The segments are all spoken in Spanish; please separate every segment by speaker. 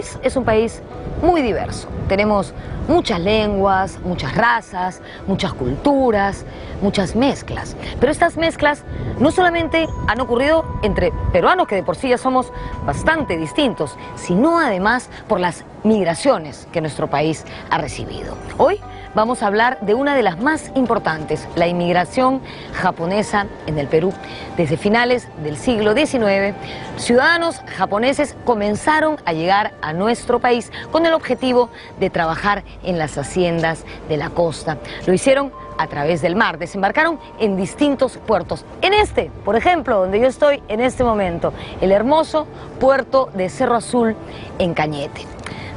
Speaker 1: país es un país muy diverso. Tenemos muchas lenguas, muchas razas, muchas culturas, muchas mezclas. Pero estas mezclas no solamente han ocurrido entre peruanos, que de por sí ya somos bastante distintos, sino además por las migraciones que nuestro país ha recibido. Hoy vamos a hablar de una de las más importantes, la inmigración japonesa en el Perú. Desde finales del siglo XIX, ciudadanos japoneses comenzaron a llegar a nuestro país con el objetivo de trabajar en las haciendas de la costa. Lo hicieron a través del mar, desembarcaron en distintos puertos. En este, por ejemplo, donde yo estoy en este momento, el hermoso puerto de Cerro Azul en Cañete.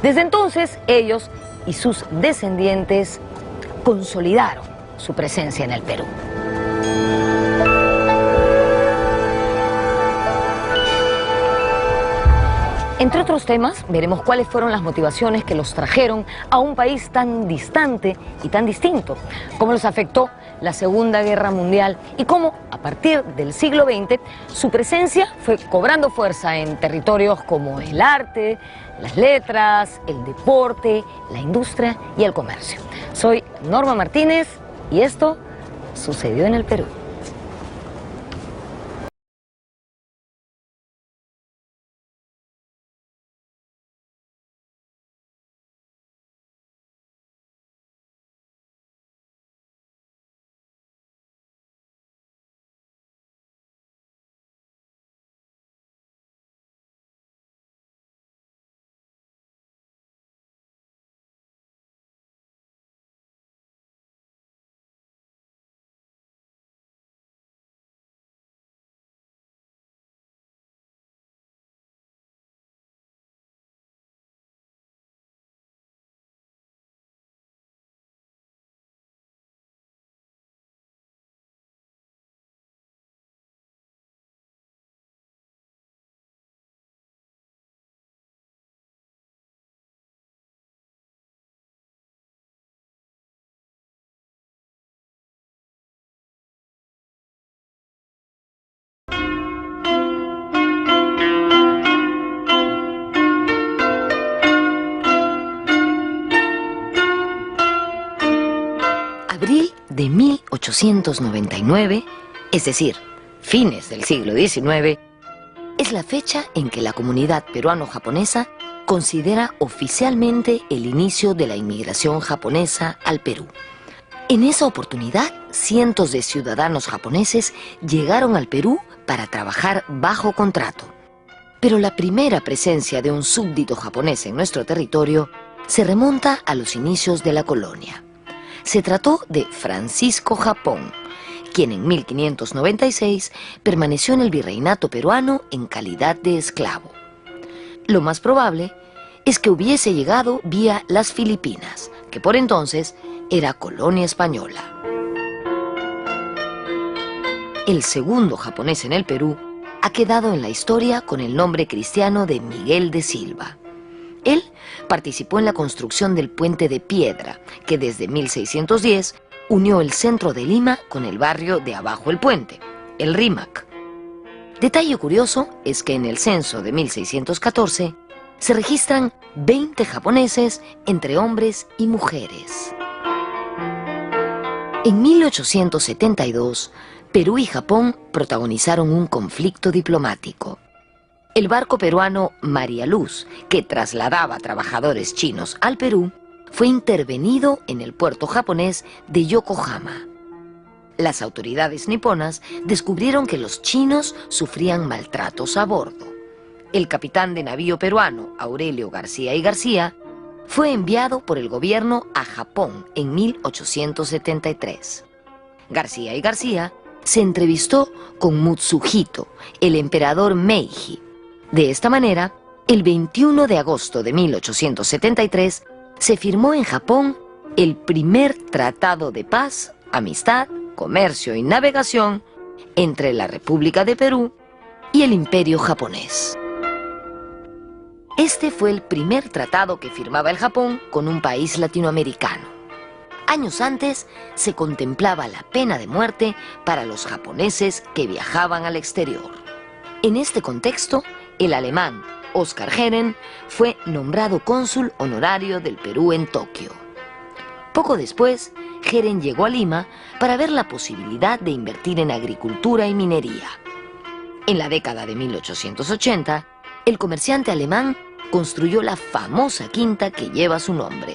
Speaker 1: Desde entonces, ellos y sus descendientes consolidaron su presencia en el Perú. Entre otros temas, veremos cuáles fueron las motivaciones que los trajeron a un país tan distante y tan distinto, cómo los afectó la Segunda Guerra Mundial y cómo, a partir del siglo XX, su presencia fue cobrando fuerza en territorios como el arte, las letras, el deporte, la industria y el comercio. Soy Norma Martínez y esto sucedió en el Perú. Abril de 1899, es decir, fines del siglo XIX, es la fecha en que la comunidad peruano-japonesa considera oficialmente el inicio de la inmigración japonesa al Perú. En esa oportunidad, cientos de ciudadanos japoneses llegaron al Perú para trabajar bajo contrato. Pero la primera presencia de un súbdito japonés en nuestro territorio se remonta a los inicios de la colonia. Se trató de Francisco Japón, quien en 1596 permaneció en el virreinato peruano en calidad de esclavo. Lo más probable es que hubiese llegado vía las Filipinas, que por entonces era colonia española. El segundo japonés en el Perú ha quedado en la historia con el nombre cristiano de Miguel de Silva. Él participó en la construcción del puente de piedra, que desde 1610 unió el centro de Lima con el barrio de abajo el puente, el Rímac. Detalle curioso es que en el censo de 1614 se registran 20 japoneses entre hombres y mujeres. En 1872, Perú y Japón protagonizaron un conflicto diplomático. El barco peruano María Luz, que trasladaba trabajadores chinos al Perú, fue intervenido en el puerto japonés de Yokohama. Las autoridades niponas descubrieron que los chinos sufrían maltratos a bordo. El capitán de navío peruano, Aurelio García y García, fue enviado por el gobierno a Japón en 1873. García y García se entrevistó con Mutsuhito, el emperador Meiji. De esta manera, el 21 de agosto de 1873 se firmó en Japón el primer tratado de paz, amistad, comercio y navegación entre la República de Perú y el Imperio japonés. Este fue el primer tratado que firmaba el Japón con un país latinoamericano. Años antes se contemplaba la pena de muerte para los japoneses que viajaban al exterior. En este contexto, el alemán Óscar Geren, fue nombrado cónsul honorario del Perú en Tokio. Poco después, Geren llegó a Lima para ver la posibilidad de invertir en agricultura y minería. En la década de 1880, el comerciante alemán construyó la famosa quinta que lleva su nombre.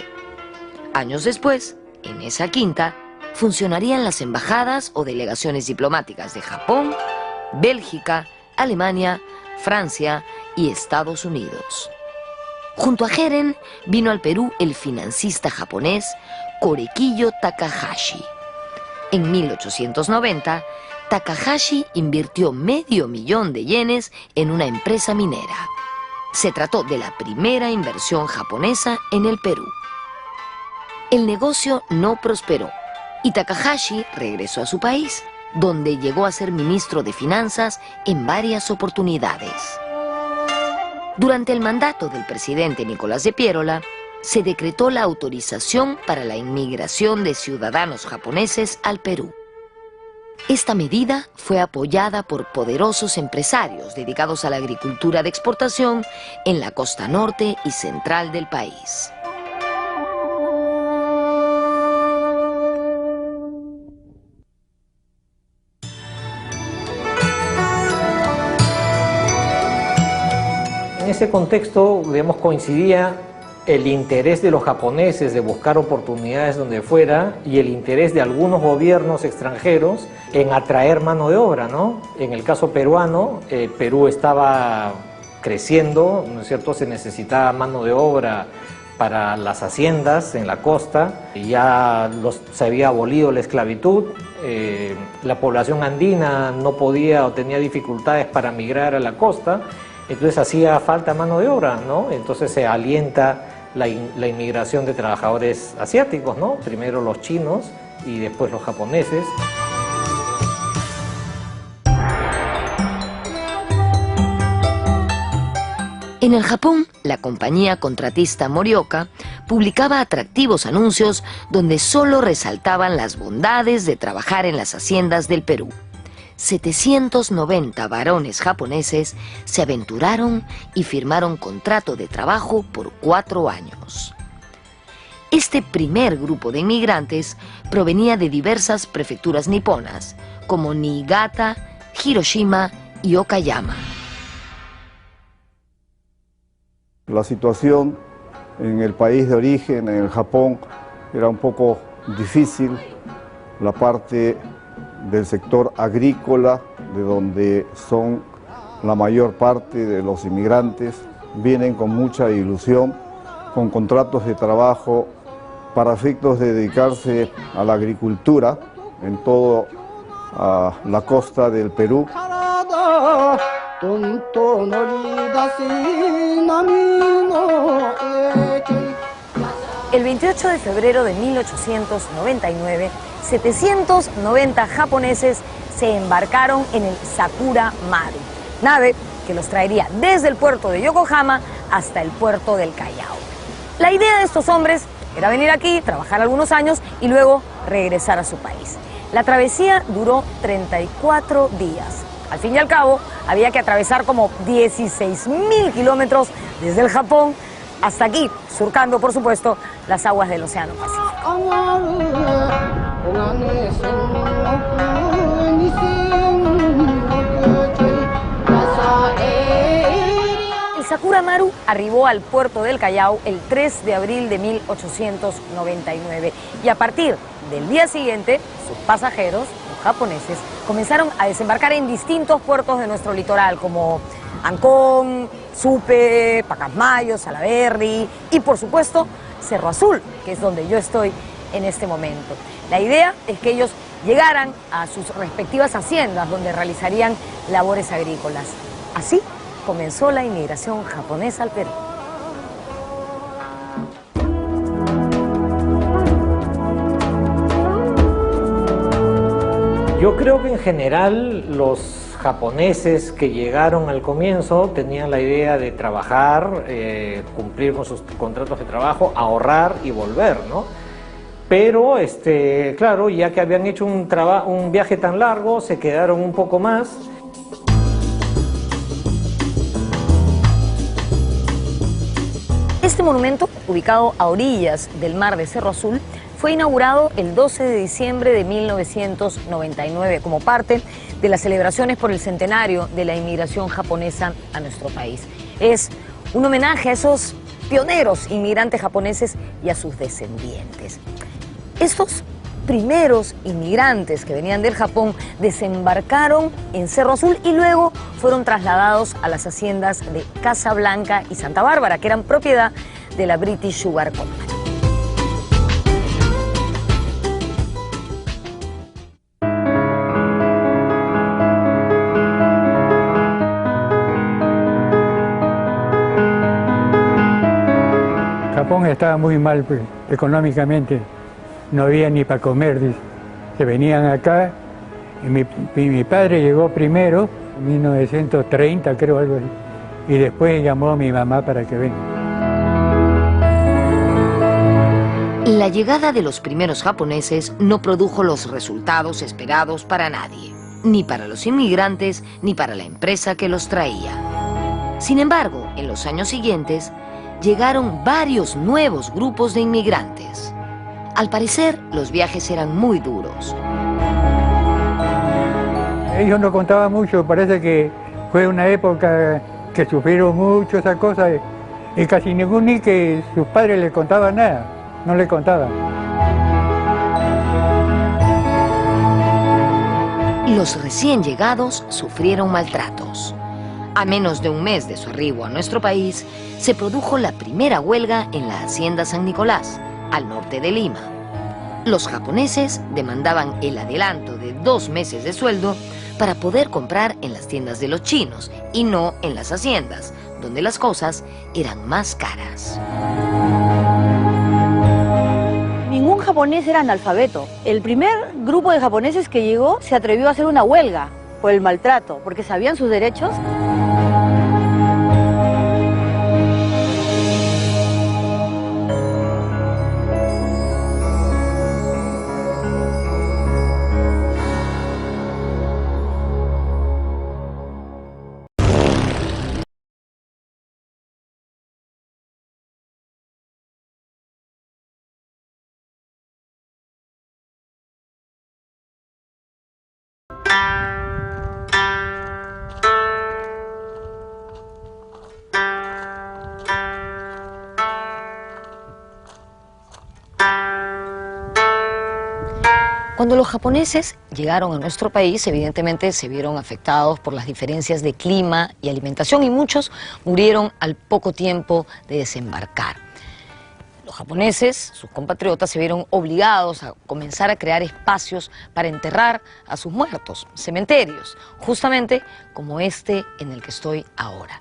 Speaker 1: Años después, en esa quinta, funcionarían las embajadas o delegaciones diplomáticas de Japón, Bélgica, Alemania, Francia y Estados Unidos. Junto a Geren vino al Perú el financista japonés Korekiyo Takahashi. En 1890, Takahashi invirtió $500,000 de yenes en una empresa minera. Se trató de la primera inversión japonesa en el Perú. El negocio no prosperó y Takahashi regresó a su país, donde llegó a ser ministro de Finanzas en varias oportunidades. Durante el mandato del presidente Nicolás de Piérola, se decretó la autorización para la inmigración de ciudadanos japoneses al Perú. Esta medida fue apoyada por poderosos empresarios dedicados a la agricultura de exportación en la costa norte y central del país.
Speaker 2: En ese contexto, digamos, coincidía el interés de los japoneses de buscar oportunidades donde fuera y el interés de algunos gobiernos extranjeros en atraer mano de obra, ¿no? En el caso peruano, Perú estaba creciendo, ¿no es cierto? Se necesitaba mano de obra para las haciendas en la costa, ya se había abolido la esclavitud, la población andina no podía o tenía dificultades para migrar a la costa, entonces hacía falta mano de obra, ¿no? Entonces se alienta la inmigración de trabajadores asiáticos, ¿no? Primero los chinos y después los japoneses.
Speaker 1: En el Japón, la compañía contratista Morioka publicaba atractivos anuncios donde solo resaltaban las bondades de trabajar en las haciendas del Perú. 790 varones japoneses se aventuraron y firmaron contrato de trabajo por 4 años. Este primer grupo de inmigrantes provenía de diversas prefecturas niponas, como Niigata, Hiroshima y Okayama.
Speaker 3: La situación en el país de origen, en el Japón, era un poco difícil. La parte del sector agrícola, de donde son la mayor parte de los inmigrantes, vienen con mucha ilusión, con contratos de trabajo para efectos de dedicarse a la agricultura en toda la costa del Perú.
Speaker 1: El 28 de febrero de 1899, 790 japoneses se embarcaron en el Sakura Maru, nave que los traería desde el puerto de Yokohama hasta el puerto del Callao. La idea de estos hombres era venir aquí, trabajar algunos años y luego regresar a su país. La travesía duró 34 días. Al fin y al cabo, había que atravesar como 16.000 kilómetros desde el Japón hasta aquí, surcando, por supuesto, las aguas del Océano Pacífico. El Sakura Maru arribó al puerto del Callao el 3 de abril de 1899 y a partir del día siguiente, sus pasajeros, los japoneses, comenzaron a desembarcar en distintos puertos de nuestro litoral, como Ancón, Supe, Pacasmayo, Salaberry y, por supuesto, Cerro Azul, que es donde yo estoy en este momento. La idea es que ellos llegaran a sus respectivas haciendas donde realizarían labores agrícolas. Así comenzó la inmigración japonesa al Perú.
Speaker 2: Yo creo que en general los japoneses que llegaron al comienzo tenían la idea de trabajar, cumplir con sus contratos de trabajo, ahorrar y volver, ¿no? Pero, claro, ya que habían hecho un viaje tan largo, se quedaron un poco más.
Speaker 1: Este monumento, ubicado a orillas del mar de Cerro Azul, fue inaugurado el 12 de diciembre de 1999 como parte de las celebraciones por el centenario de la inmigración japonesa a nuestro país. Es un homenaje a esos pioneros inmigrantes japoneses y a sus descendientes. Estos primeros inmigrantes que venían del Japón desembarcaron en Cerro Azul y luego fueron trasladados a las haciendas de Casablanca y Santa Bárbara, que eran propiedad de la British Sugar Company.
Speaker 4: Japón estaba muy mal pues, económicamente, no había ni para comer, se venían acá y mi padre llegó primero, en 1930 creo, algo así, y después llamó a mi mamá para que venga.
Speaker 1: La llegada de los primeros japoneses no produjo los resultados esperados para nadie, ni para los inmigrantes ni para la empresa que los traía. Sin embargo, en los años siguientes, llegaron varios nuevos grupos de inmigrantes. Al parecer, los viajes eran muy duros.
Speaker 4: Ellos no contaban mucho, parece que fue una época que sufrieron mucho esa cosa y casi ninguno ni que sus padres les contaban nada, no le contaban.
Speaker 1: Los recién llegados sufrieron maltratos. A menos de un mes de su arribo a nuestro país, se produjo la primera huelga en la Hacienda San Nicolás, al norte de Lima. Los japoneses demandaban el adelanto de 2 meses de sueldo para poder comprar en las tiendas de los chinos y no en las haciendas, donde las cosas eran más caras.
Speaker 5: Ningún japonés era analfabeto. El primer grupo de japoneses que llegó se atrevió a hacer una huelga por el maltrato, porque sabían sus derechos.
Speaker 1: Cuando los japoneses llegaron a nuestro país, evidentemente se vieron afectados por las diferencias de clima y alimentación y muchos murieron al poco tiempo de desembarcar. Los japoneses, sus compatriotas, se vieron obligados a comenzar a crear espacios para enterrar a sus muertos, cementerios, justamente como este en el que estoy ahora.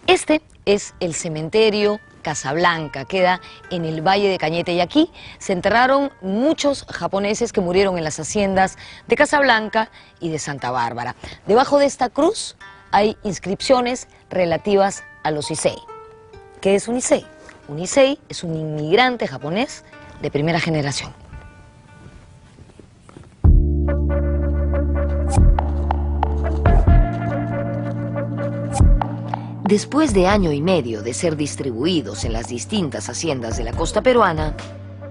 Speaker 1: Este es el cementerio Casablanca, queda en el Valle de Cañete y aquí se enterraron muchos japoneses que murieron en las haciendas de Casablanca y de Santa Bárbara. Debajo de esta cruz hay inscripciones relativas a los Issei. ¿Qué es un Issei? Un Issei es un inmigrante japonés de primera generación. Después de año y medio de ser distribuidos en las distintas haciendas de la costa peruana,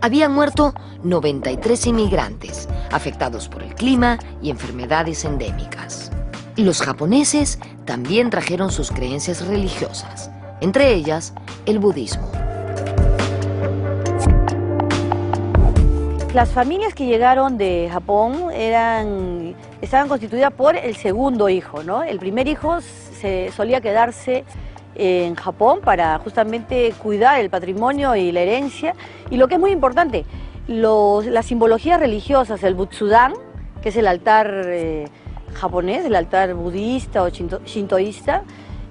Speaker 1: habían muerto 93 inmigrantes afectados por el clima y enfermedades endémicas. Los japoneses también trajeron sus creencias religiosas, entre ellas el budismo.
Speaker 5: Las familias que llegaron de Japón estaban constituidas por el segundo hijo, ¿no? El primer hijo solía quedarse en Japón para justamente cuidar el patrimonio y la herencia. Y lo que es muy importante, las simbologías religiosas, el Butsudan, que es el altar japonés, el altar budista o shintoísta,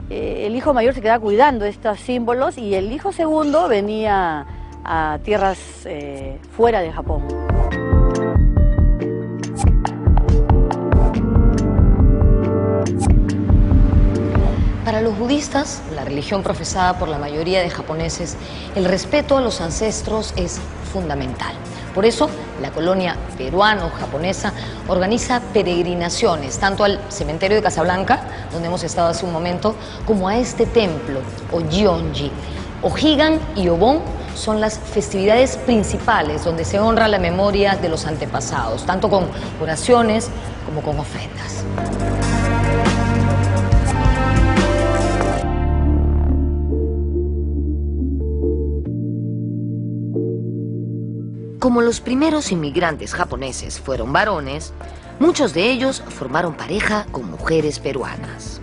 Speaker 5: el hijo mayor se quedaba cuidando estos símbolos y el hijo segundo venía a tierras fuera de Japón.
Speaker 1: Para los budistas, la religión profesada por la mayoría de japoneses, el respeto a los ancestros es fundamental. Por eso, la colonia peruano-japonesa organiza peregrinaciones, tanto al cementerio de Casablanca, donde hemos estado hace un momento, como a este templo, o Gyeonggi. O'Higan y Obon son las festividades principales donde se honra la memoria de los antepasados, tanto con oraciones como con ofrendas. Como los primeros inmigrantes japoneses fueron varones, muchos de ellos formaron pareja con mujeres peruanas.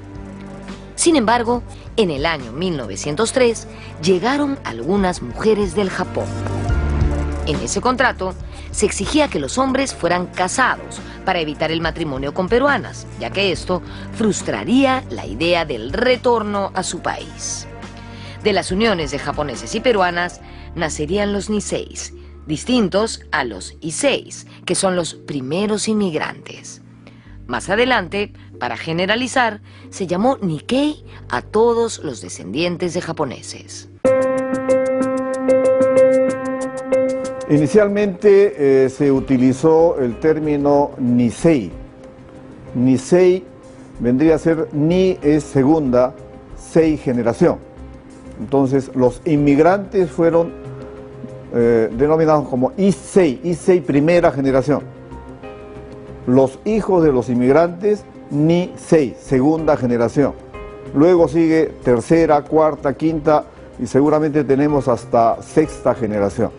Speaker 1: Sin embargo, en el año 1903 llegaron algunas mujeres del Japón. En ese contrato se exigía que los hombres fueran casados para evitar el matrimonio con peruanas, ya que esto frustraría la idea del retorno a su país. De las uniones de japoneses y peruanas nacerían los Niseis, distintos a los Iseis, que son los primeros inmigrantes. Más adelante, para generalizar, se llamó Nikkei a todos los descendientes de japoneses.
Speaker 3: Inicialmente se utilizó el término Nisei. Nisei vendría a ser Ni es segunda, Sei generación. Entonces los inmigrantes fueron denominados como Issei, Issei primera generación. Los hijos de los inmigrantes, Nisei, segunda generación. Luego sigue tercera, cuarta, quinta y seguramente tenemos hasta sexta generación.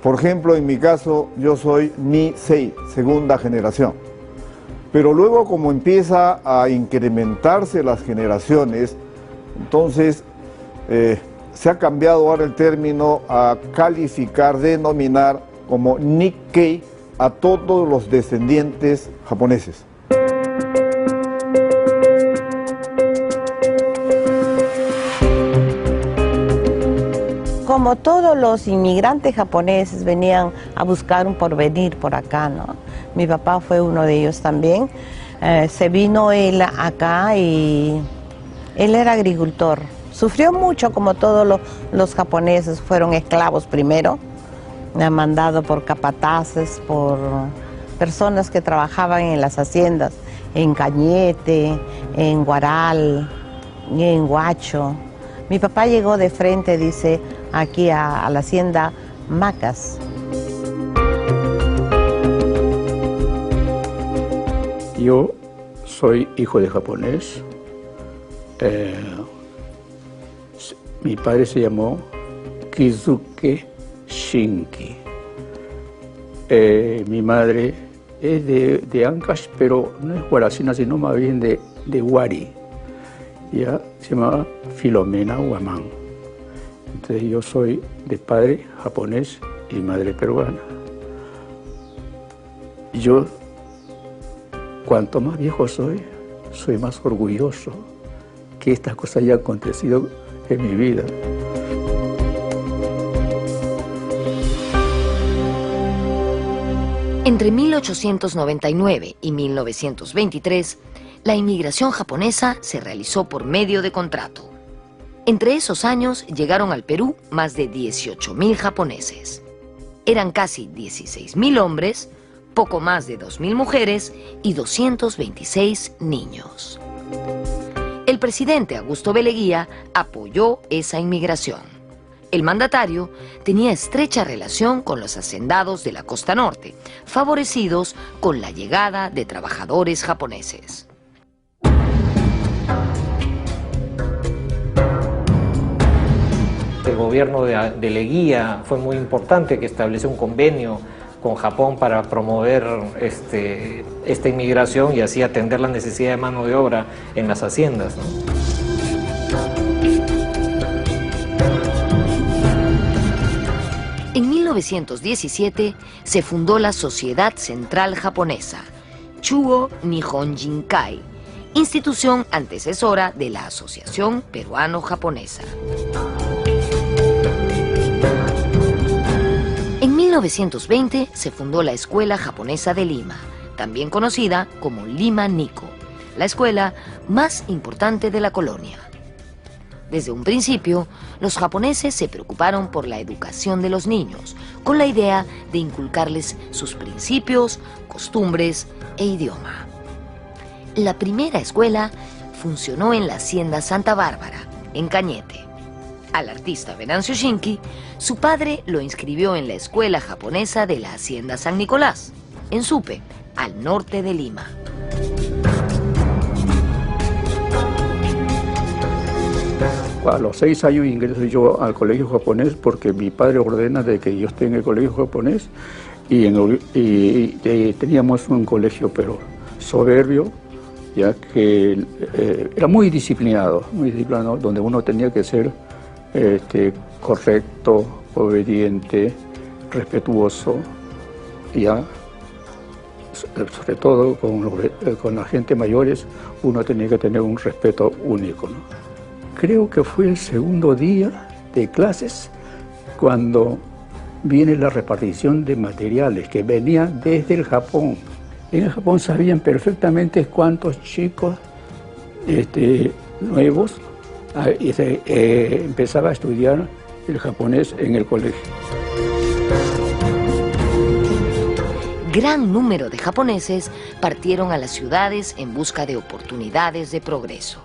Speaker 3: Por ejemplo, en mi caso, yo soy Nisei, segunda generación. Pero luego, como empieza a incrementarse las generaciones, entonces se ha cambiado ahora el término a calificar, denominar como Nikkei a todos los descendientes japoneses.
Speaker 6: Como todos los inmigrantes japoneses venían a buscar un porvenir por acá, ¿no? Mi papá fue uno de ellos también. Se vino él acá y él era agricultor. Sufrió mucho como todos los japoneses, fueron esclavos primero, mandado por capataces, por personas que trabajaban en las haciendas, en Cañete, en Guaral, en Huacho. Mi papá llegó de frente, dice, aquí a la hacienda Macas.
Speaker 4: Yo soy hijo de japonés. Mi padre se llamó Kizuke Shinki. Mi madre es de Ancash, pero no es guaracina, sino más bien de Huari. Ya se llamaba Filomena Guamán. Entonces yo soy de padre japonés y madre peruana. Yo, cuanto más viejo soy más orgulloso que estas cosas hayan acontecido en mi vida.
Speaker 1: Entre 1899 y 1923, la inmigración japonesa se realizó por medio de contrato. Entre esos años llegaron al Perú más de 18.000 japoneses. Eran casi 16.000 hombres, poco más de 2.000 mujeres y 226 niños. El presidente Augusto B. Leguía apoyó esa inmigración. El mandatario tenía estrecha relación con los hacendados de la costa norte, favorecidos con la llegada de trabajadores japoneses.
Speaker 2: El gobierno de Leguía fue muy importante, que estableció un convenio con Japón para promover esta inmigración y así atender la necesidad de mano de obra en las haciendas, ¿no?
Speaker 1: En 1917 se fundó la Sociedad Central Japonesa, Chuo Nihon Jinkai, institución antecesora de la Asociación Peruano-Japonesa. En 1920 se fundó la Escuela Japonesa de Lima, también conocida como Lima Nikko, la escuela más importante de la colonia. Desde un principio, los japoneses se preocuparon por la educación de los niños, con la idea de inculcarles sus principios, costumbres e idioma. La primera escuela funcionó en la hacienda Santa Bárbara, en Cañete. Al artista Venancio Shinki, su padre lo inscribió en la escuela japonesa de la Hacienda San Nicolás, en Supe, al norte de Lima.
Speaker 7: A los 6 años ingreso yo al colegio japonés porque mi padre ordena de que yo esté en el colegio japonés y teníamos un colegio pero soberbio, ya que era muy disciplinado, donde uno tenía que ser correcto, obediente, respetuoso, ya sobre todo con la gente mayores uno tenía que tener un respeto único, ¿no? Creo que fue el segundo día de clases cuando viene la repartición de materiales que venían desde el Japón. En el Japón sabían perfectamente cuántos chicos nuevos empezaba a estudiar el japonés en el colegio.
Speaker 1: Gran número de japoneses partieron a las ciudades en busca de oportunidades de progreso.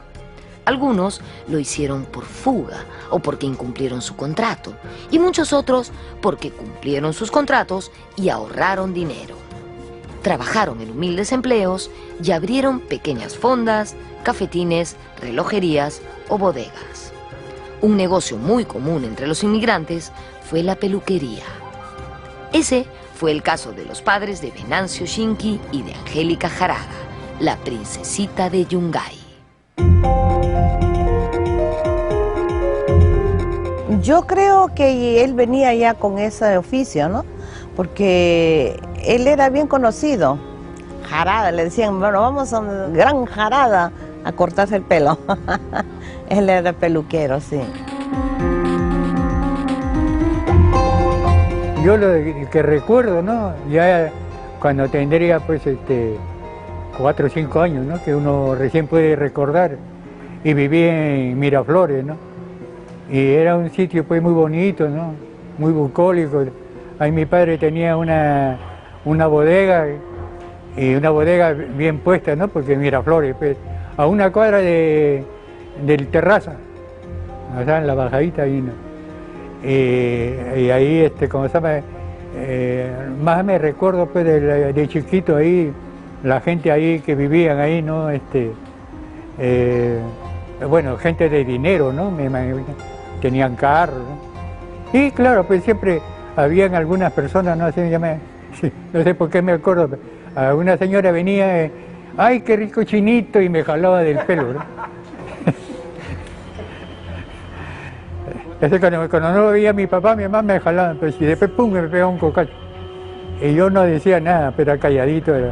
Speaker 1: Algunos lo hicieron por fuga o porque incumplieron su contrato, y muchos otros porque cumplieron sus contratos y ahorraron dinero. Trabajaron en humildes empleos y abrieron pequeñas fondas, cafetines, relojerías o bodegas. Un negocio muy común entre los inmigrantes fue la peluquería. Ese fue el caso de los padres de Venancio Shinki y de Angélica Harada, la princesita de Yungay.
Speaker 6: Yo creo que él venía ya con ese oficio, ¿no? Porque él era bien conocido. Harada, le decían, bueno, vamos a una gran Harada a cortarse el pelo. Él era peluquero, sí.
Speaker 4: Yo lo que recuerdo, ¿no? Ya cuando tendría pues 4 o 5 años, ¿no? Que uno recién puede recordar, y viví en Miraflores, ¿no? Y era un sitio pues muy bonito, ¿no? Muy bucólico. Ahí mi padre tenía una bodega, y una bodega bien puesta, ¿no? Porque Miraflores, pues, a una cuadra del Terraza, o sea, en la bajadita ahí, ¿no? Y ahí, ¿cómo se llama? Más me recuerdo pues de chiquito ahí, la gente ahí que vivían ahí, ¿no? Bueno, gente de dinero, ¿no? Me imagino, tenían carros, ¿no? Y claro, pues siempre habían algunas personas, no sé, no sé por qué me acuerdo, pero una señora venía, ¡ay, qué rico chinito! Y me jalaba del pelo, ¿no? Cuando no veía a mi papá, mi mamá me jalaba, pero si después pum, me pegaba un cocacho. Y yo no decía nada, pero calladito era.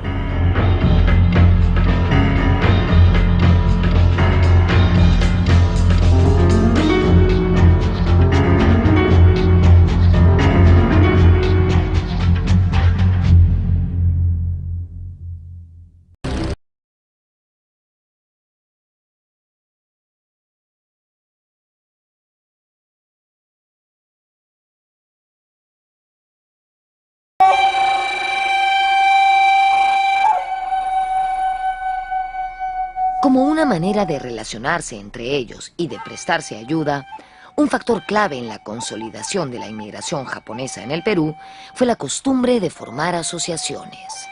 Speaker 1: Como una manera de relacionarse entre ellos y de prestarse ayuda, un factor clave en la consolidación de la inmigración japonesa en el Perú fue la costumbre de formar asociaciones.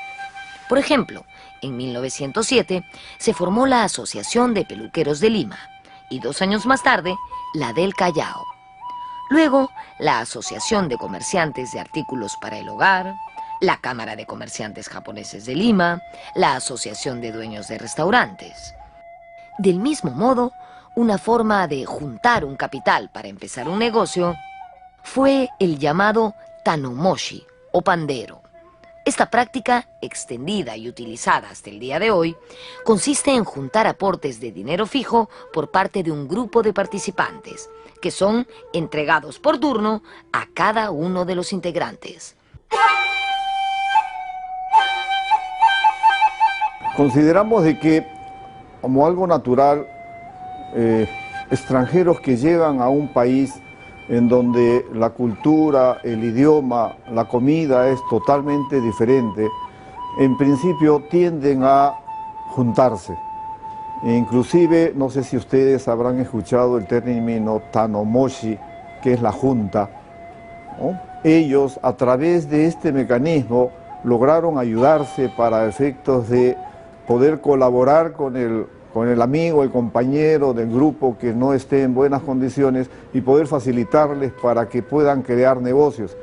Speaker 1: Por ejemplo, en 1907 se formó la Asociación de Peluqueros de Lima y 2 años más tarde, la del Callao. Luego, la Asociación de Comerciantes de Artículos para el Hogar, la Cámara de Comerciantes Japoneses de Lima, la Asociación de Dueños de Restaurantes. Del mismo modo, una forma de juntar un capital para empezar un negocio fue el llamado tanomoshi o pandero. Esta práctica, extendida y utilizada hasta el día de hoy, consiste en juntar aportes de dinero fijo por parte de un grupo de participantes, que son entregados por turno a cada uno de los integrantes.
Speaker 3: Consideramos de que como algo natural, extranjeros que llegan a un país en donde la cultura, el idioma, la comida es totalmente diferente, en principio tienden a juntarse Inclusive, no sé si ustedes habrán escuchado el término Tanomoshi, que es la junta, ¿no? Ellos, a través de este mecanismo, lograron ayudarse para efectos de poder colaborar con el amigo, el compañero del grupo que no esté en buenas condiciones y poder facilitarles para que puedan crear negocios.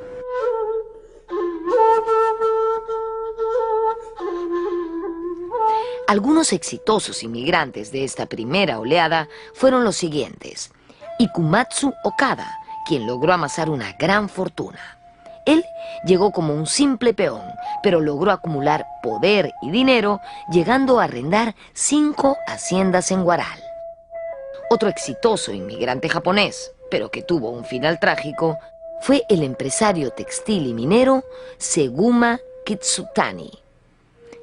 Speaker 1: Algunos exitosos inmigrantes de esta primera oleada fueron los siguientes. Ikumatsu Okada, quien logró amasar una gran fortuna. Él llegó como un simple peón, pero logró acumular poder y dinero, llegando a arrendar 5 haciendas en Guaral. Otro exitoso inmigrante japonés, pero que tuvo un final trágico, fue el empresario textil y minero Seguma Kitsutani.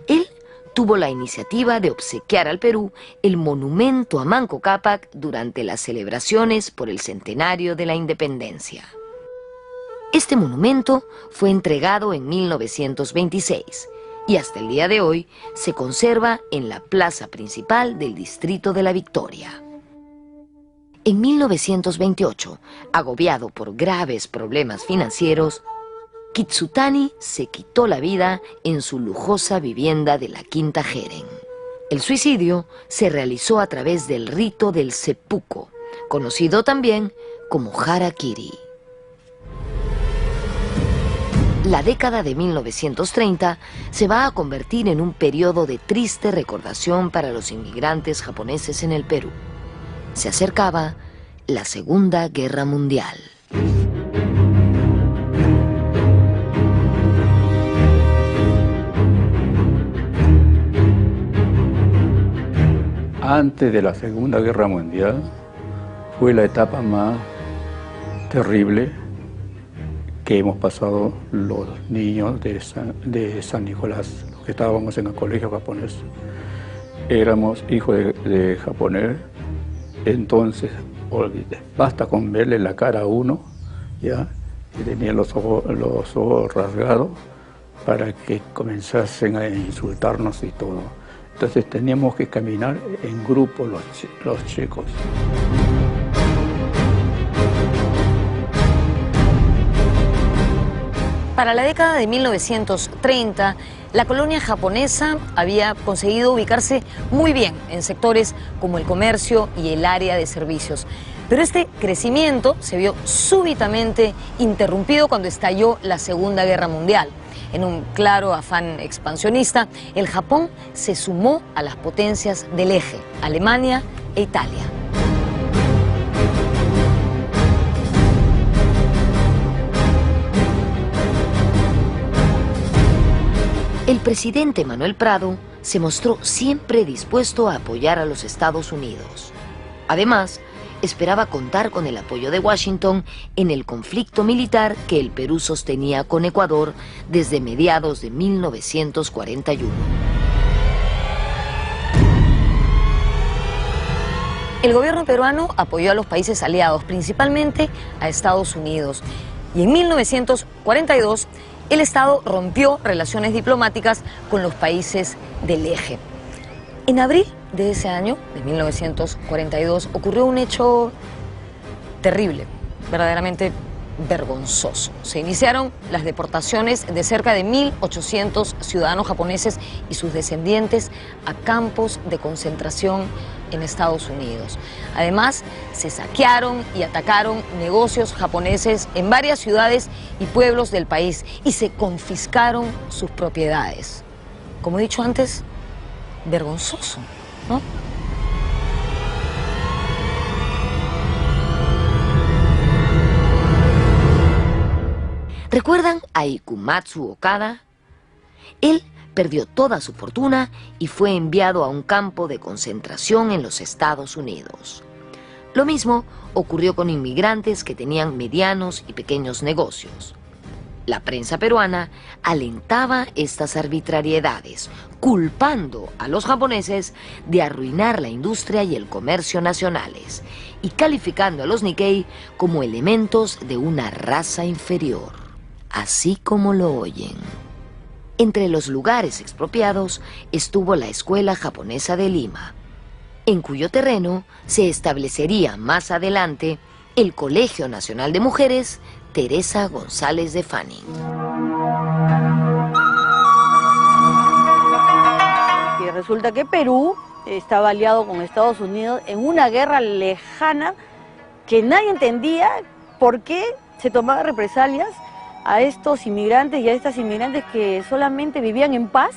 Speaker 1: Él tuvo la iniciativa de obsequiar al Perú el monumento a Manco Cápac durante las celebraciones por el centenario de la independencia. Este monumento fue entregado en 1926 y hasta el día de hoy se conserva en la plaza principal del distrito de La Victoria. En 1928, agobiado por graves problemas financieros, Kitsutani se quitó la vida en su lujosa vivienda de la Quinta Jeren. El suicidio se realizó a través del rito del seppuku, conocido también como harakiri. La década de 1930 se va a convertir en un periodo de triste recordación para los inmigrantes japoneses en el Perú. Se acercaba la Segunda Guerra Mundial.
Speaker 7: Antes de la Segunda Guerra Mundial fue la etapa más terrible que hemos pasado los niños de San Nicolás, los que estábamos en el colegio japonés. Éramos hijos de japonés, entonces basta con verle la cara a uno, ya, que tenía los ojos rasgados, para que comenzasen a insultarnos y todo. Entonces teníamos que caminar en grupo los chicos.
Speaker 1: Para la década de 1930, la colonia japonesa había conseguido ubicarse muy bien en sectores como el comercio y el área de servicios. Pero este crecimiento se vio súbitamente interrumpido cuando estalló la Segunda Guerra Mundial. En un claro afán expansionista, el Japón se sumó a las potencias del eje, Alemania e Italia. El presidente Manuel Prado se mostró siempre dispuesto a apoyar a los Estados Unidos. Además, esperaba contar con el apoyo de Washington en el conflicto militar que el Perú sostenía con Ecuador desde mediados de 1941. El gobierno peruano apoyó a los países aliados, principalmente a Estados Unidos. Y en 1942, el Estado rompió relaciones diplomáticas con los países del eje. En abril de ese año, de 1942, ocurrió un hecho terrible, verdaderamente vergonzoso. Se iniciaron las deportaciones de cerca de 1.800 ciudadanos japoneses y sus descendientes a campos de concentración en Estados Unidos. Además, se saquearon y atacaron negocios japoneses en varias ciudades y pueblos del país y se confiscaron sus propiedades. Como he dicho antes, vergonzoso, ¿no? ¿Recuerdan a Ikumatsu Okada? Él perdió toda su fortuna y fue enviado a un campo de concentración en los Estados Unidos. Lo mismo ocurrió con inmigrantes que tenían medianos y pequeños negocios. La prensa peruana alentaba estas arbitrariedades, culpando a los japoneses de arruinar la industria y el comercio nacionales y calificando a los Nikkei como elementos de una raza inferior, así como lo oyen. Entre los lugares expropiados estuvo la Escuela Japonesa de Lima. en cuyo terreno se establecería más adelante el Colegio Nacional de Mujeres Teresa González de Fanning.
Speaker 5: Y resulta que Perú estaba aliado con Estados Unidos en una guerra lejana que nadie entendía por qué se tomaban represalias a estos inmigrantes y a estas inmigrantes que solamente vivían en paz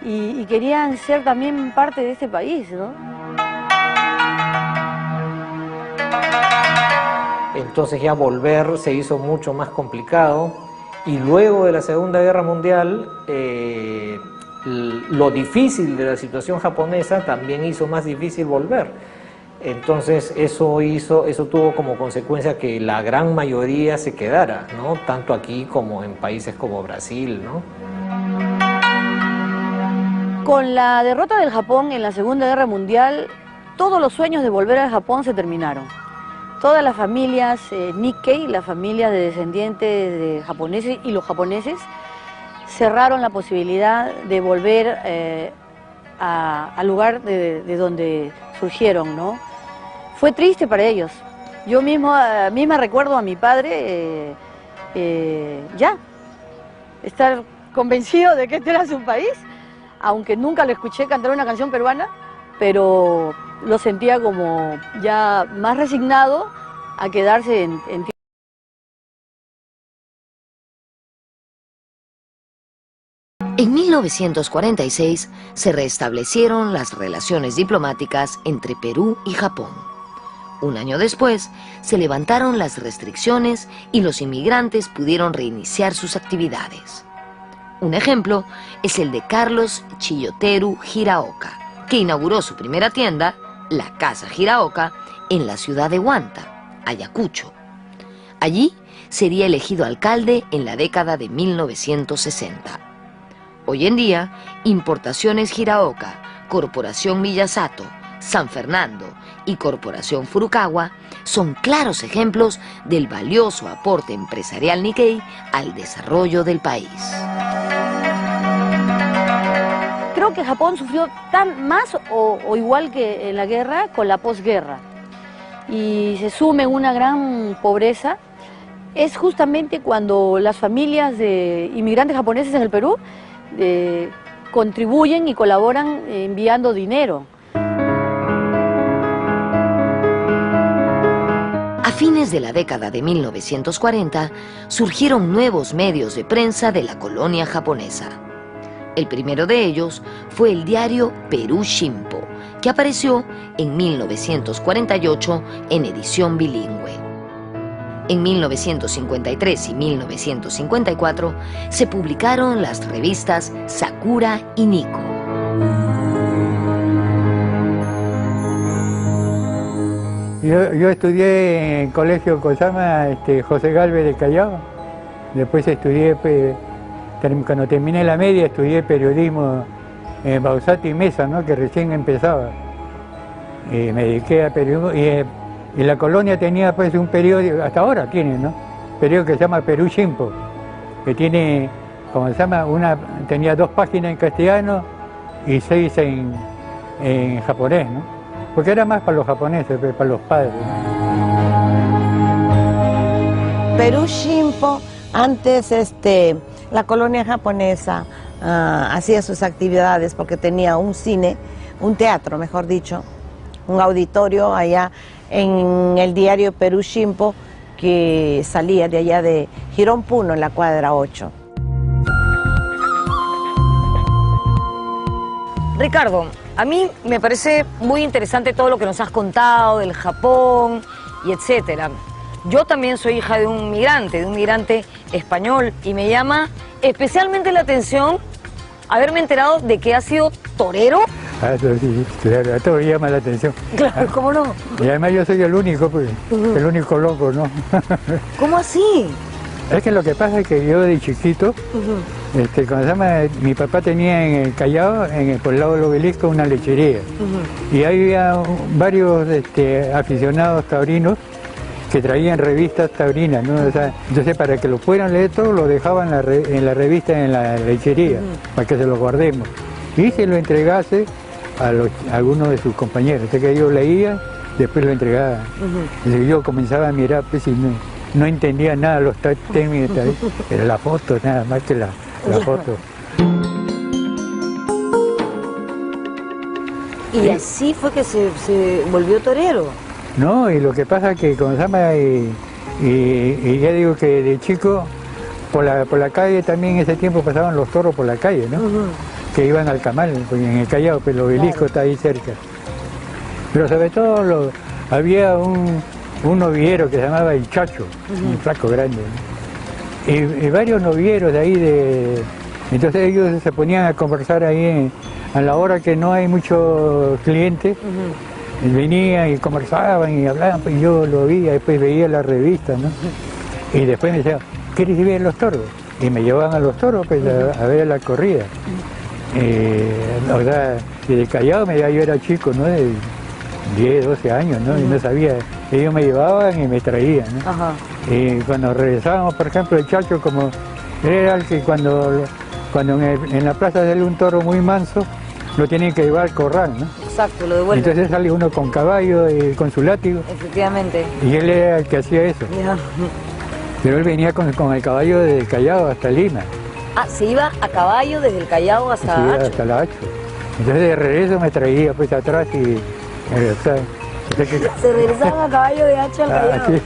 Speaker 5: y querían ser también parte de este país, ¿no?
Speaker 2: Entonces ya volver se hizo mucho más complicado y luego de la Segunda Guerra Mundial lo difícil de la situación japonesa también hizo más difícil volver. Entonces eso tuvo como consecuencia que la gran mayoría se quedara, ¿no? Tanto aquí como en países como Brasil, ¿no?
Speaker 5: Con la derrota del Japón en la Segunda Guerra Mundial, todos los sueños de volver al Japón se terminaron. Todas las familias Nikkei, las familias de descendientes de japoneses y los japoneses, cerraron la posibilidad de volver al lugar de donde surgieron, ¿no? Fue triste para ellos. Yo misma recuerdo a mi padre estar convencido de que este era su país, aunque nunca lo escuché cantar una canción peruana, pero lo sentía como ya más resignado a quedarse en tierra.
Speaker 1: En 1946 se restablecieron las relaciones diplomáticas entre Perú y Japón. Un año después, se levantaron las restricciones y los inmigrantes pudieron reiniciar sus actividades. Un ejemplo es el de Carlos Chiyoteru Hiraoka, que inauguró su primera tienda, la Casa Hiraoka, en la ciudad de Huanta, Ayacucho. Allí sería elegido alcalde en la década de 1960. Hoy en día, Importaciones Hiraoka, Corporación Miyasato, San Fernando y Corporación Furukawa son claros ejemplos del valioso aporte empresarial Nikkei al desarrollo del país.
Speaker 5: Creo que Japón sufrió más o igual que en la guerra con la posguerra y se sume una gran pobreza. Es justamente cuando las familias de inmigrantes japoneses en el Perú contribuyen y colaboran enviando dinero.
Speaker 1: A fines de la década de 1940 surgieron nuevos medios de prensa de la colonia japonesa. El primero de ellos fue el diario Perú Shimpo, que apareció en 1948 en edición bilingüe. En 1953 y 1954 se publicaron las revistas Sakura y Nikko.
Speaker 4: Yo estudié en el colegio Kosama, José Galvez de Callao. Después estudié, cuando terminé la media, estudié periodismo en Bausati y Mesa, ¿no? Que recién empezaba. Y me dediqué a periodismo. Y la colonia tenía pues un periódico, hasta ahora tiene, ¿no? Un periódico que se llama Perú Shimpo, que tiene, como se llama, tenía 2 páginas en castellano y 6 en japonés, ¿no? Porque era más para los japoneses, para los padres, ¿no?
Speaker 6: Perú Shimpo, antes la colonia japonesa hacía sus actividades porque tenía un cine, un teatro, mejor dicho, un auditorio allá en el diario Perú Shimpo, que salía de allá de Girón Puno, en la cuadra 8.
Speaker 1: Ricardo, a mí me parece muy interesante todo lo que nos has contado del Japón y etcétera. Yo también soy hija de un migrante español, y me llama especialmente la atención haberme enterado de que has sido torero.
Speaker 4: Ah, eso sí, claro, a todo llama la atención.
Speaker 1: Claro, ¿cómo no?
Speaker 4: Y además yo soy el único, pues, el único loco, ¿no?
Speaker 1: ¿Cómo así?
Speaker 4: Es que lo que pasa es que yo de chiquito, cuando se llama, mi papá tenía en el Callao, por el lado del obelisco, una lechería. Y había varios aficionados taurinos que traían revistas taurinas, ¿no? O sea, entonces, para que lo puedan leer todo, lo dejaban en la revista, en la lechería, para que se lo guardemos. Y se lo entregase a algunos de sus compañeros. Entonces que yo leía, después lo entregaba. Entonces yo comenzaba a mirar, pues, y no entendía nada los términos, pero la foto, nada más que la foto.
Speaker 1: Y así fue que se volvió torero.
Speaker 4: No, y lo que pasa es que como se llama, y ya digo que de chico, por la calle también en ese tiempo pasaban los toros por la calle, ¿no? Que iban al Camal, porque en el Callao, pero el obelisco está ahí cerca. Pero sobre todo había un novillero que se llamaba El Chacho, un flaco grande, ¿no? Y varios novilleros de ahí, entonces ellos se ponían a conversar ahí a la hora que no hay muchos clientes. Venían y conversaban y hablaban, pues yo lo veía, después veía la revista, ¿no? Y después me decían, ¿quieres ver los toros? Y me llevaban a los toros, pues, a ver la corrida. O sea, desde Callao yo era chico, ¿no? De 10, 12 años, ¿no? Y no sabía, ellos me llevaban y me traían, ¿no? Y cuando regresábamos, por ejemplo, el Chacho, como era el que cuando en la plaza sale un toro muy manso, lo tienen que llevar al corral, ¿no?
Speaker 1: Exacto, lo devuelven.
Speaker 4: Entonces sale uno con caballo y con su látigo.
Speaker 1: Efectivamente.
Speaker 4: Y él era el que hacía eso.
Speaker 1: Ya.
Speaker 4: Pero él venía con el caballo desde el Callao hasta Lima.
Speaker 1: Ah, se iba a caballo desde el Callao hasta
Speaker 4: Se iba
Speaker 1: Acho.
Speaker 4: hasta la Acho. Entonces de regreso me traía pues atrás y regresaba.
Speaker 1: Se regresaba a caballo de Acho al Callao.
Speaker 4: Sí.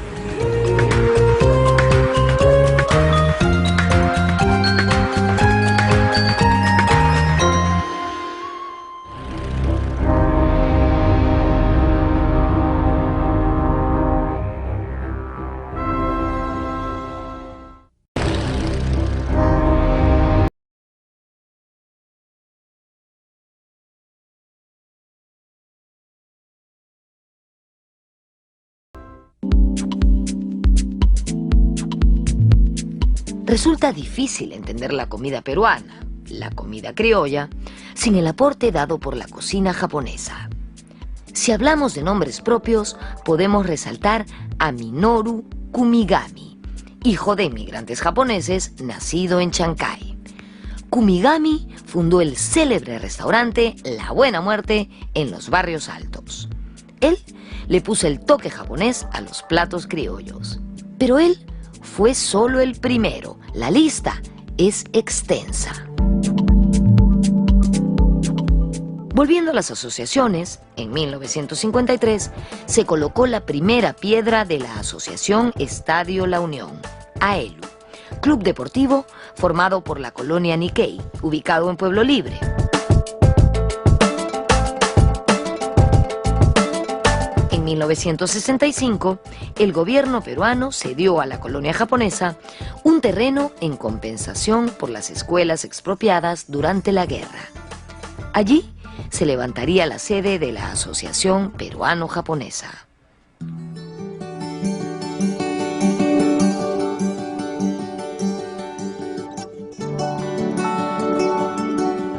Speaker 1: Resulta difícil entender la comida peruana, la comida criolla, sin el aporte dado por la cocina japonesa. Si hablamos de nombres propios, podemos resaltar a Minoru Kumigami, hijo de inmigrantes japoneses nacido en Chancay. Kumigami fundó el célebre restaurante La Buena Muerte en los Barrios Altos. Él le puso el toque japonés a los platos criollos. Pero él fue solo el primero. La lista es extensa. Volviendo a las asociaciones, en 1953 se colocó la primera piedra de la Asociación Estadio La Unión, AELU, club deportivo formado por la colonia Nikkei, ubicado en Pueblo Libre. En 1965, el gobierno peruano cedió a la colonia japonesa un terreno en compensación por las escuelas expropiadas durante la guerra. Allí se levantaría la sede de la Asociación Peruano-Japonesa.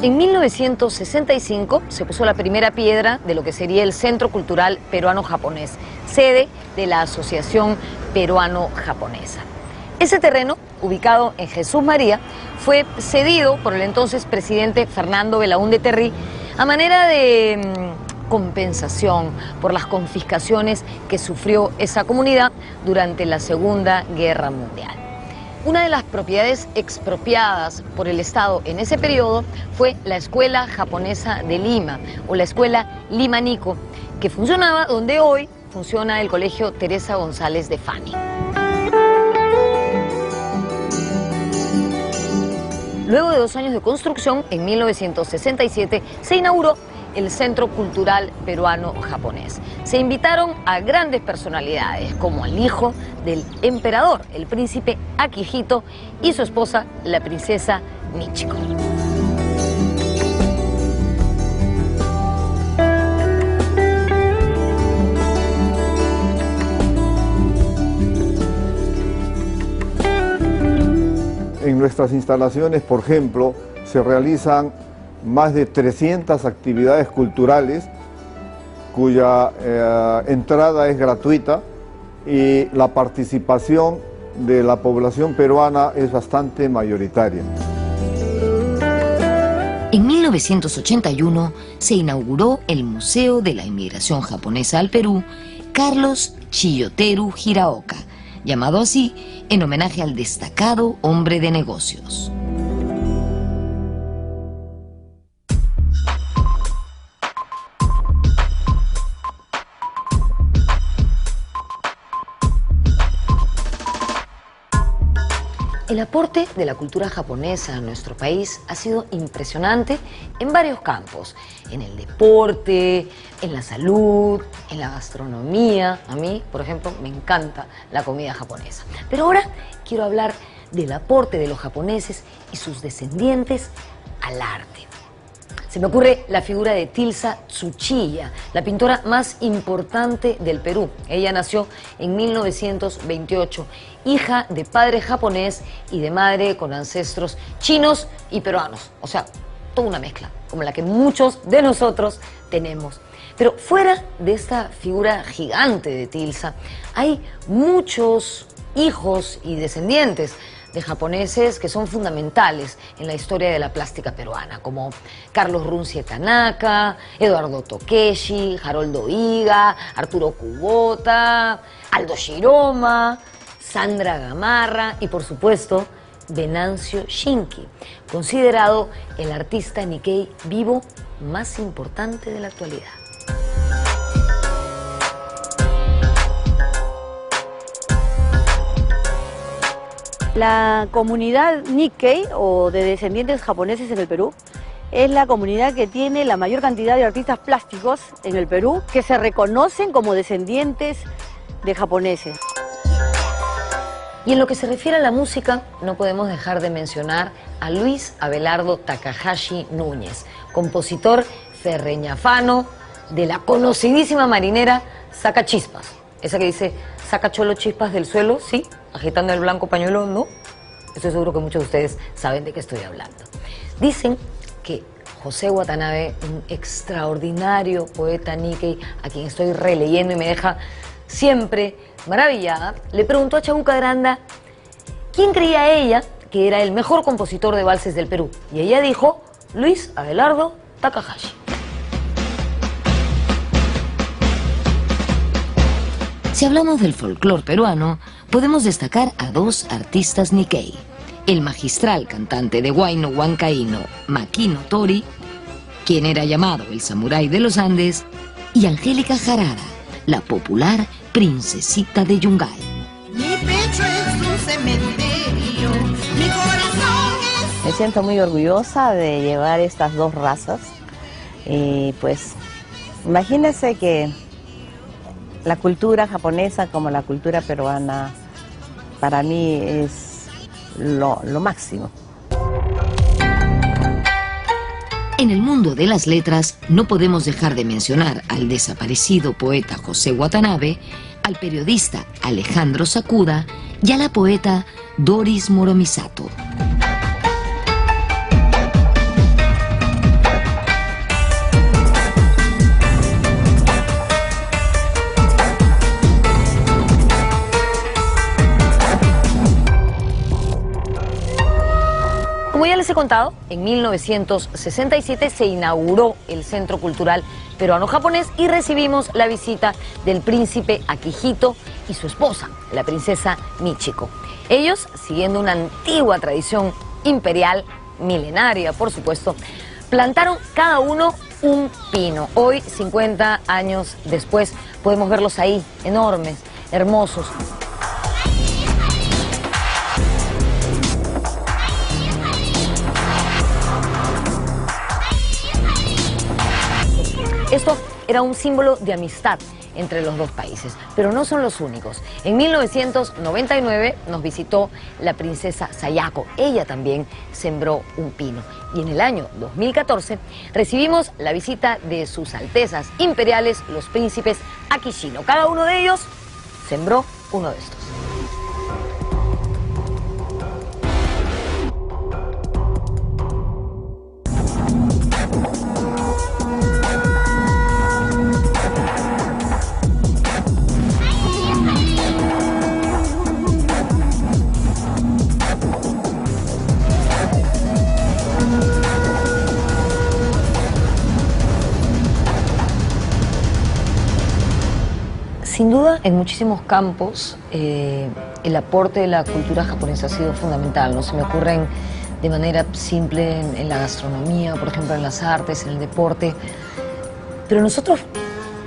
Speaker 1: En 1965 se puso la primera piedra de lo que sería el Centro Cultural Peruano-Japonés, sede de la Asociación Peruano-Japonesa. Ese terreno, ubicado en Jesús María, fue cedido por el entonces presidente Fernando Belaúnde Terry a manera de compensación por las confiscaciones que sufrió esa comunidad durante la Segunda Guerra Mundial. Una de las propiedades expropiadas por el Estado en ese periodo fue la Escuela Japonesa de Lima, o la Escuela Lima Nico, que funcionaba donde hoy funciona el Colegio Teresa González de Fani. Luego de 2 años de construcción, en 1967 se inauguró el Centro Cultural Peruano-Japonés. Se invitaron a grandes personalidades, como al hijo del emperador, el príncipe Akihito, y su esposa, la princesa Michiko.
Speaker 3: En nuestras instalaciones, por ejemplo, se realizan más de 300 actividades culturales cuya entrada es gratuita y la participación de la población peruana es bastante mayoritaria.
Speaker 1: En 1981 se inauguró el Museo de la Inmigración Japonesa al Perú, Carlos Chiyoteru Hiraoka, llamado así en homenaje al destacado hombre de negocios. El aporte de la cultura japonesa a nuestro país ha sido impresionante en varios campos, en el deporte, en la salud, en la gastronomía. A mí, por ejemplo, me encanta la comida japonesa. Pero ahora quiero hablar del aporte de los japoneses y sus descendientes al arte. Se me ocurre la figura de Tilsa Tsuchiya, la pintora más importante del Perú. Ella nació en 1928, hija de padre japonés y de madre con ancestros chinos y peruanos. O sea, toda una mezcla, como la que muchos de nosotros tenemos. Pero fuera de esta figura gigante de Tilsa, hay muchos hijos y descendientes de japoneses que son fundamentales en la historia de la plástica peruana, como Carlos Runcie Tanaka, Eduardo Tokeshi, Haroldo Higa, Arturo Kubota, Aldo Shiroma, Sandra Gamarra y, por supuesto, Venancio Shinki, considerado el artista Nikkei vivo más importante de la actualidad.
Speaker 5: La comunidad Nikkei, o de descendientes japoneses en el Perú, es la comunidad que tiene la mayor cantidad de artistas plásticos en el Perú que se reconocen como descendientes de japoneses.
Speaker 1: Y en lo que se refiere a la música, no podemos dejar de mencionar a Luis Abelardo Takahashi Núñez, compositor ferreñafano de la conocidísima marinera Saca Chispas. Esa que dice, saca cholo chispas del suelo, ¿sí? Agitando el blanco pañuelo, ¿no? Estoy seguro que muchos de ustedes saben de qué estoy hablando. Dicen que José Watanabe, un extraordinario poeta Nikkei, a quien estoy releyendo y me deja siempre maravillada, le preguntó a Chabuca Granda quién creía ella que era el mejor compositor de valses del Perú. Y ella dijo, Luis Abelardo Takahashi. Si hablamos del folclore peruano, podemos destacar a dos artistas Nikkei. El magistral cantante de huayno huancaíno, Makino Tori, quien era llamado el samurái de los Andes, y Angélica Jarara, la popular princesita de Yungay.
Speaker 6: Mi pecho es un cementerio, mi corazón es... Me siento muy orgullosa de llevar estas dos razas. Y pues, imagínense que la cultura japonesa como la cultura peruana para mí es lo máximo.
Speaker 1: En el mundo de las letras no podemos dejar de mencionar al desaparecido poeta José Watanabe, al periodista Alejandro Sakuda y a la poeta Doris Moromisato. Como ya les he contado, en 1967 se inauguró el Centro Cultural Peruano-Japonés y recibimos la visita del príncipe Akihito y su esposa, la princesa Michiko. Ellos, siguiendo una antigua tradición imperial, milenaria por supuesto, plantaron cada uno un pino. Hoy, 50 años después, podemos verlos ahí, enormes, hermosos. Esto era un símbolo de amistad entre los dos países, pero no son los únicos. En 1999 nos visitó la princesa Sayako. Ella también sembró un pino. Y en el año 2014 recibimos la visita de sus altezas imperiales, los príncipes Akishino. Cada uno de ellos sembró uno de estos. Sin duda, en muchísimos campos, el aporte de la cultura japonesa ha sido fundamental, ¿no? Se me ocurren de manera simple en la gastronomía, por ejemplo, en las artes, en el deporte. Pero nosotros,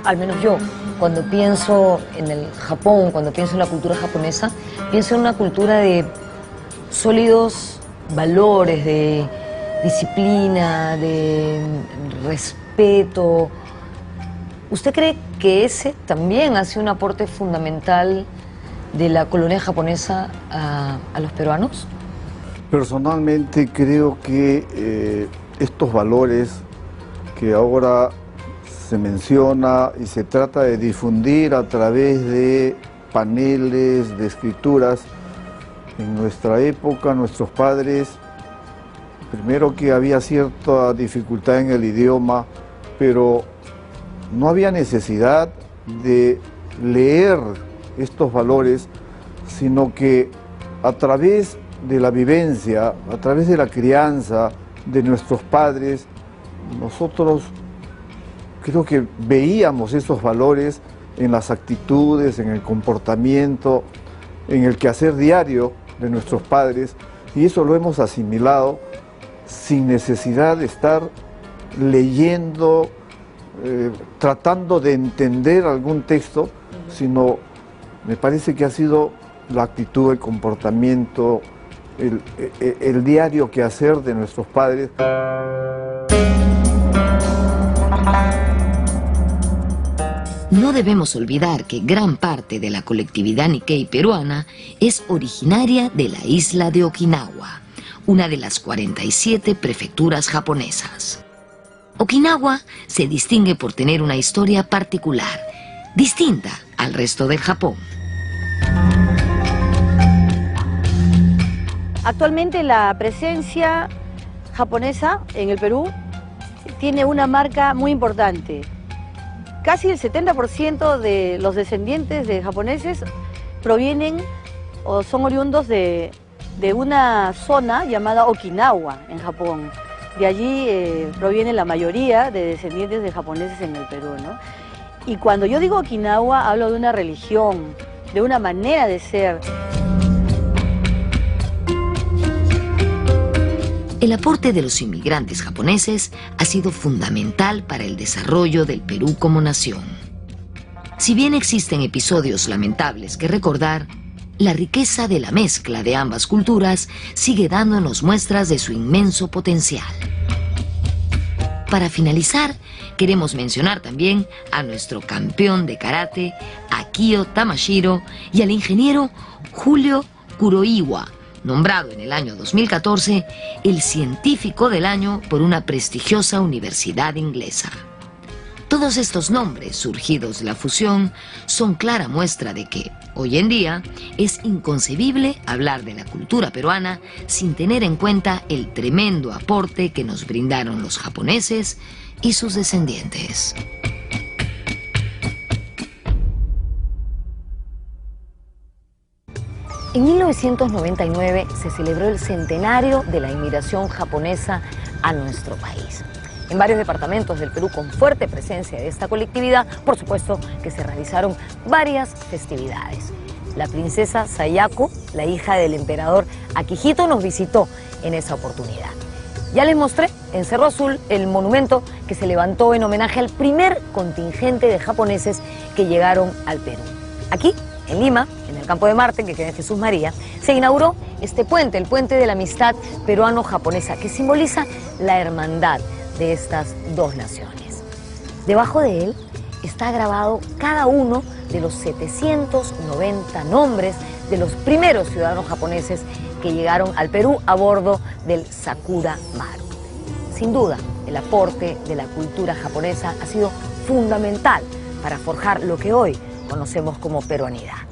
Speaker 1: al menos yo, cuando pienso en el Japón, cuando pienso en la cultura japonesa, pienso en una cultura de sólidos valores, de disciplina, de respeto. ¿Usted cree que ese también ha sido un aporte fundamental de la colonia japonesa a los peruanos?
Speaker 3: Personalmente creo que estos valores que ahora se menciona y se trata de difundir a través de paneles, de escrituras, en nuestra época, nuestros padres, primero que había cierta dificultad en el idioma, pero no había necesidad de leer estos valores, sino que a través de la vivencia, a través de la crianza de nuestros padres, nosotros creo que veíamos esos valores en las actitudes, en el comportamiento, en el quehacer diario de nuestros padres, y eso lo hemos asimilado sin necesidad de estar leyendo, tratando de entender algún texto, sino me parece que ha sido la actitud, el comportamiento, el diario quehacer de nuestros padres.
Speaker 8: No debemos olvidar que gran parte de la colectividad Nikkei peruana es originaria de la isla de Okinawa, una de las 47 prefecturas japonesas. Okinawa se distingue por tener una historia particular, distinta al resto del Japón.
Speaker 5: Actualmente la presencia japonesa en el Perú tiene una marca muy importante. Casi el 70% de los descendientes de japoneses provienen o son oriundos de una zona llamada Okinawa en Japón. De allí proviene la mayoría de descendientes de japoneses en el Perú, ¿no? Y cuando yo digo Okinawa, hablo de una religión, de una manera de ser.
Speaker 8: El aporte de los inmigrantes japoneses ha sido fundamental para el desarrollo del Perú como nación. Si bien existen episodios lamentables que recordar, la riqueza de la mezcla de ambas culturas sigue dándonos muestras de su inmenso potencial. Para finalizar, queremos mencionar también a nuestro campeón de karate, Akio Tamashiro, y al ingeniero Julio Kuroiwa, nombrado en el año 2014 el científico del año por una prestigiosa universidad inglesa. Todos estos nombres surgidos de la fusión son clara muestra de que, hoy en día, es inconcebible hablar de la cultura peruana sin tener en cuenta el tremendo aporte que nos brindaron los japoneses y sus descendientes.
Speaker 1: En 1999 se celebró el centenario de la inmigración japonesa a nuestro país. En varios departamentos del Perú con fuerte presencia de esta colectividad, por supuesto que se realizaron varias festividades. La princesa Sayako, la hija del emperador Akihito, nos visitó en esa oportunidad. Ya les mostré en Cerro Azul el monumento que se levantó en homenaje al primer contingente de japoneses que llegaron al Perú. Aquí, en Lima, en el Campo de Marte, que queda en Jesús María, se inauguró este puente, el puente de la amistad peruano-japonesa, que simboliza la hermandad de estas dos naciones. Debajo de él está grabado cada uno de los 790 nombres de los primeros ciudadanos japoneses que llegaron al Perú a bordo del Sakura Maru. Sin duda, el aporte de la cultura japonesa ha sido fundamental para forjar lo que hoy conocemos como peruanidad.